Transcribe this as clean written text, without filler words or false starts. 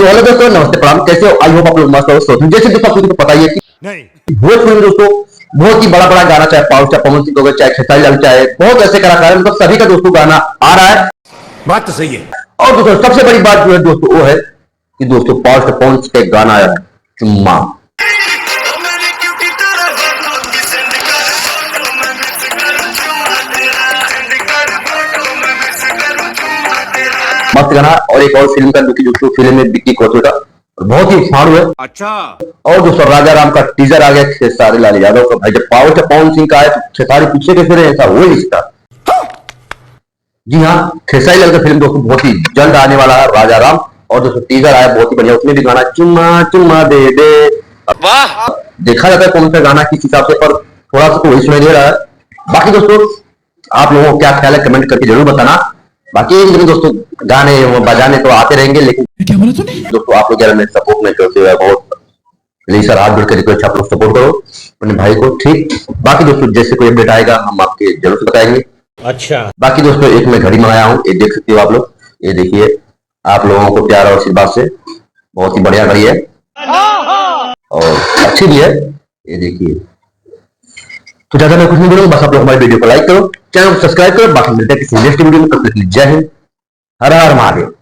So hello दोस्तों, नमस्ते प्रणाम। कैसे हो? आई होप आप लोग मस्त हो। जैसे दोस्तों आपको तो पता ही है कि नहीं भोजपुरी में दोस्तों बहुत ही बड़ा बड़ा गाना, चाहे पावर, चाहे पवन सिंह हो गए, चाहे खेसारी लाल, चाहे बहुत ऐसे कलाकार, मतलब सभी का दोस्तों गाना आ रहा है। बात तो सही है। और दोस्तों सबसे बड़ी बात जो है दोस्तों वो है कि दोस्तों पावर से पवन सिंह का एक गाना आया है, चुम्मा। मस्त गाना। और एक और फिल्म का दोस्तों फिल्म में विक्की कौशल का बहुत ही फाड़ू है। अच्छा। और दोस्तों राजा राम का टीजर आ गया खेसारी लाल यादव का। भाई जब पावर से पवन सिंह का आया तो खेसारी पीछे कैसे रहे, ऐसा हो ही नहीं सकता। जी हाँ, खेसारी लाल का फिल्म दोस्तों बहुत ही जल्द आने वाला है, राजा राम। और दोस्तों टीजर आया बहुत ही बढ़िया, उसमें भी गाना चुम्मा चुम्मा दे दे। वाह, देखा जाता है कौन सा गाना किस हिसाब से, पर थोड़ा सा तो वही सुनाई दे रहा है। बाकी दोस्तों आप लोगों को क्या ख्याल है कमेंट करके जरूर बताना। बाकी दोस्तों गाने बजाने तो आते रहेंगे, लेकिन क्या बोला तूने? दोस्तों आप लोग यार में सपोर्ट नहीं करते हुए बहुत, प्लीज सर हाथ जोड़ के रिक्वेस्ट, आप लोग सपोर्ट करो अपने भाई को, ठीक। बाकी दोस्तों जैसे कोई अपडेट आएगा हम आपके जरूर से बताएंगे। अच्छा। बाकी बाकी दोस्तों एक मैं घड़ी मंगाया हूँ, ये देख सकते हो आप लोग, ये देखिए। आप लोगों को प्यार और आशीर्वाद से बहुत ही बढ़िया घड़ी है और अच्छी भी है, ये देखिए। तो ज्यादा मैं कुछ नहीं बोलूंगा, बस आप लोग हमारी वीडियो को लाइक करो, चैनल को सब्सक्राइब करो। बाकी मिलते हैं किसी नेक्स्ट वीडियो में, तब तक के लिए जय हिंद, हर हर महादेव।